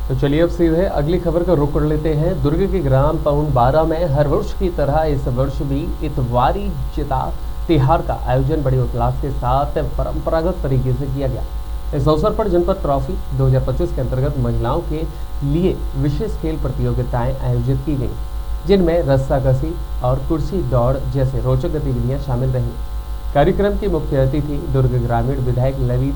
तो चलिए अब सीधे अगली खबर का रुख कर लेते हैं। दुर्ग के ग्राम पउन 12 में हर वर्ष की तरह इस वर्ष भी इतवारी चिता तिहार का आयोजन बड़े उल्लास के साथ परंपरागत तरीके से किया गया। इस अवसर पर जनपद ट्रॉफी 2025 के अंतर्गत महिलाओं के लिए विशेष खेल प्रतियोगिताएं आयोजित की गई, जिनमें रस्साकसी और कुर्सी दौड़ जैसे रोचक गतिविधियां शामिल रहीं। कार्यक्रम की मुख्य अतिथि दुर्ग ग्रामीण विधायक ललित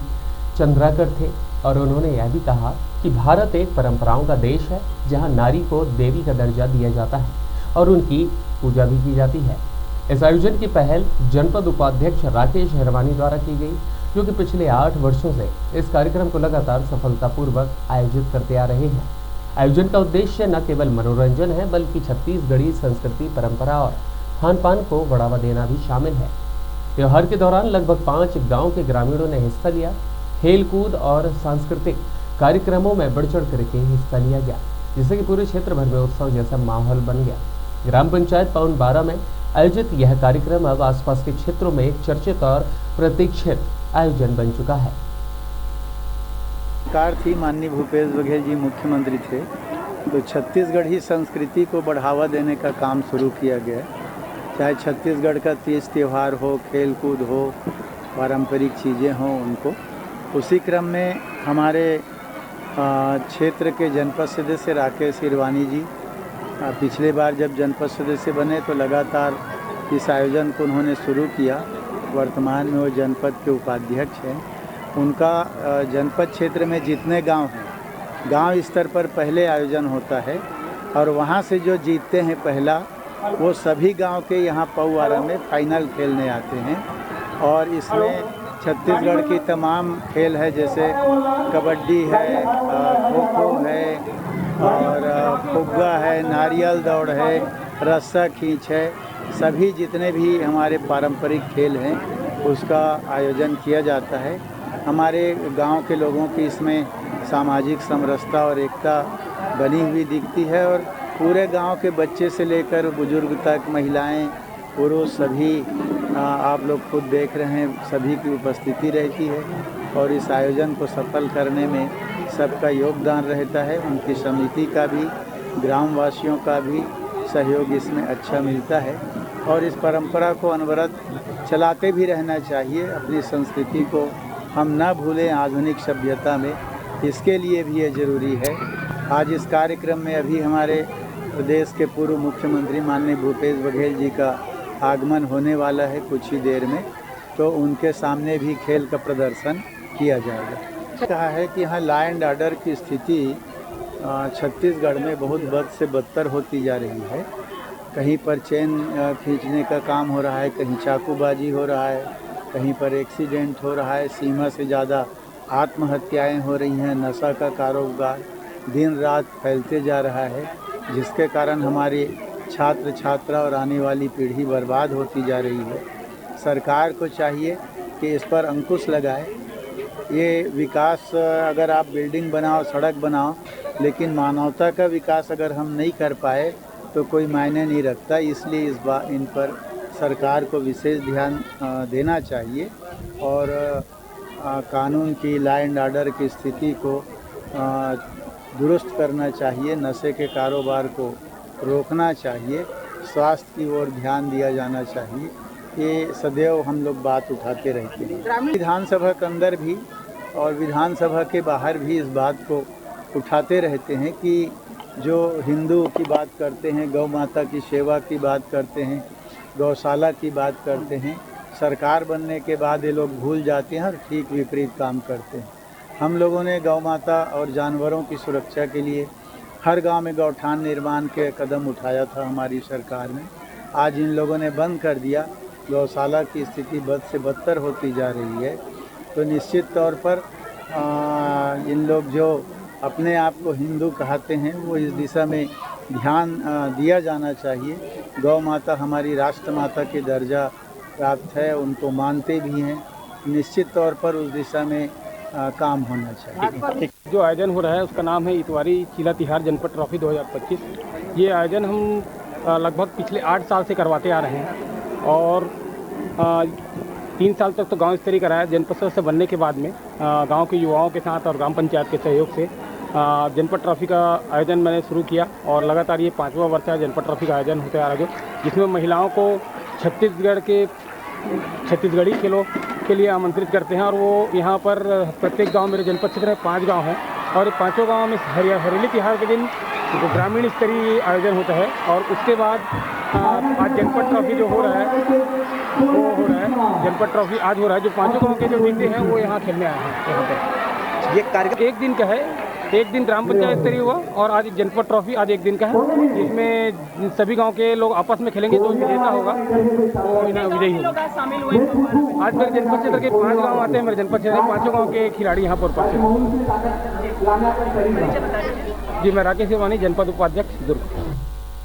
चंद्राकर थे और उन्होंने यह भी कहा कि भारत एक परंपराओं का देश है, जहां नारी को देवी का दर्जा दिया जाता है और उनकी पूजा भी की जाती है। इस आयोजन की पहल जनपद उपाध्यक्ष राकेश हिरवानी द्वारा की गई, जो कि पिछले 8 वर्षों से इस कार्यक्रम को लगातार सफलतापूर्वक आयोजित करते आ रहे हैं। आयोजन का उद्देश्य न केवल मनोरंजन है, बल्कि छत्तीसगढ़ी संस्कृति, परंपरा और खान पान को बढ़ावा देना भी शामिल है। त्योहार के दौरान लगभग 5 गाँव के ग्रामीणों ने हिस्सा लिया। खेल कूद और सांस्कृतिक कार्यक्रमों में बढ़ चढ़ करके हिस्सा लिया गया, जिससे कि पूरे क्षेत्र भर में उत्सव जैसा माहौल बन गया। ग्राम पंचायत पउन 12 में आयोजित यह कार्यक्रम अब आसपास के क्षेत्रों में एक चर्चित और प्रतीक्षित आयोजन बन चुका है। सरकार थी, माननीय भूपेश बघेल जी मुख्यमंत्री थे, तो छत्तीसगढ़ी संस्कृति को बढ़ावा देने का काम शुरू किया गया। चाहे छत्तीसगढ़ का तीज त्यौहार हो, खेल कूद हो, पारंपरिक चीज़ें हों, उनको उसी क्रम में हमारे क्षेत्र के जनपद सदस्य राकेश हिरवानी जी पिछले बार जब जनपद सदस्य बने तो लगातार इस आयोजन को उन्होंने शुरू किया। वर्तमान में वो जनपद के उपाध्यक्ष हैं। उनका जनपद क्षेत्र में जितने गांव हैं, गांव स्तर पर पहले आयोजन होता है और वहां से जो जीतते हैं पहला, वो सभी गांव के यहाँ पउवारा में फाइनल खेलने आते हैं। और इसमें छत्तीसगढ़ की तमाम खेल है, जैसे कबड्डी है, खो खो है और फुग्गा है, नारियल दौड़ है, रस्सा खींच है। सभी जितने भी हमारे पारंपरिक खेल हैं उसका आयोजन किया जाता है। हमारे गांव के लोगों की इसमें सामाजिक समरसता और एकता बनी हुई दिखती है और पूरे गांव के बच्चे से लेकर बुजुर्ग तक, महिलाएं, पुरुष, सभी आप लोग खुद देख रहे हैं, सभी की उपस्थिति रहती है और इस आयोजन को सफल करने में सबका योगदान रहता है। उनकी समिति का भी, ग्रामवासियों का भी सहयोग इसमें अच्छा मिलता है और इस परंपरा को अनवरत चलाते भी रहना चाहिए। अपनी संस्कृति को हम ना भूलें आधुनिक सभ्यता में, इसके लिए भी ये ज़रूरी है। आज इस कार्यक्रम में अभी हमारे प्रदेश के पूर्व मुख्यमंत्री माननीय भूपेश बघेल जी का आगमन होने वाला है कुछ ही देर में, तो उनके सामने भी खेल का प्रदर्शन किया जाएगा। कहा है कि यहाँ लॉ एंड ऑर्डर की स्थिति छत्तीसगढ़ में बहुत बद से बदतर होती जा रही है। कहीं पर चेन खींचने का काम हो रहा है, कहीं चाकूबाजी हो रहा है, कहीं पर एक्सीडेंट हो रहा है, सीमा से ज़्यादा आत्महत्याएं हो रही हैं, नशा का कारोबार दिन रात फैलते जा रहा है, जिसके कारण हमारी छात्र छात्रा और आने वाली पीढ़ी बर्बाद होती जा रही है। सरकार को चाहिए कि इस पर अंकुश लगाए। ये विकास, अगर आप बिल्डिंग बनाओ, सड़क बनाओ, लेकिन मानवता का विकास अगर हम नहीं कर पाए तो कोई मायने नहीं रखता। इसलिए इस बार इन पर सरकार को विशेष ध्यान देना चाहिए और कानून की, लॉ एंड ऑर्डर की स्थिति को दुरुस्त करना चाहिए। नशे के कारोबार को रोकना चाहिए, स्वास्थ्य की ओर ध्यान दिया जाना चाहिए। ये सदैव हम लोग बात उठाते रहते हैं। विधानसभा के अंदर भी और विधानसभा के बाहर भी इस बात को उठाते रहते हैं कि जो हिंदू की बात करते हैं, गौ माता की सेवा की बात करते हैं, गौशाला की बात करते हैं, सरकार बनने के बाद ये लोग भूल जाते हैं और ठीक विपरीत काम करते हैं। हम लोगों ने गौ माता और जानवरों की सुरक्षा के लिए हर गांव में गौठान निर्माण के कदम उठाया था हमारी सरकार ने। आज इन लोगों ने बंद कर दिया। गौशाला की स्थिति बद से बदतर होती जा रही है। तो निश्चित तौर पर इन लोग जो अपने आप को हिंदू कहते हैं, वो इस दिशा में ध्यान दिया जाना चाहिए। गौ माता हमारी राष्ट्र माता के दर्जा प्राप्त है, उनको मानते भी हैं। निश्चित तौर पर उस दिशा में काम होना चाहिए। जो आयोजन हो रहा है उसका नाम है इतवारी चिता तिहार जनपद ट्रॉफी 2025। ये आयोजन हम लगभग पिछले 8 साल से करवाते आ रहे हैं और 3 साल तक तो गांव स्तरीय कराया। जनपद सदस्य बनने के बाद में गांव के युवाओं के साथ और ग्राम पंचायत के सहयोग से जनपद ट्रॉफी का आयोजन मैंने शुरू किया और लगातार ये 5वां वर्ष है जनपद ट्रॉफी का आयोजन होता आ रहा है, जिसमें महिलाओं को छत्तीसगढ़ी खेलों के लिए आमंत्रित करते हैं। और वो यहाँ पर प्रत्येक गांव, मेरे जनपद क्षेत्र में 5 गांव हैं और 5 गांव में हरेली त्यौहार के दिन ग्रामीण स्तरीय आयोजन होता है। और उसके बाद आज जनपद ट्रॉफी जो हो रहा है वो हो रहा है, जनपद ट्रॉफी आज हो रहा है। जो 5 गाँव के जो टीमें हैं वो यहाँ खेलने आए हैं। यहाँ पर ये कार्यक्रम 1 दिन का है, 1 दिन ग्राम पंचायत स्तरीय हुआ और आज जनपद ट्रॉफी आज 1 दिन का है, जिसमें सभी गांव के लोग आपस में खेलेंगे। जो विजेता होगा वो विजयी होगा। आज मेरे जनपद क्षेत्र के 5 गांव आते हैं, मेरे जनपद क्षेत्र के 5 गांव के खिलाड़ी यहाँ पर उपस्थित हैं। जी, मैं राकेश सेवानी, जनपद उपाध्यक्ष दुर्ग।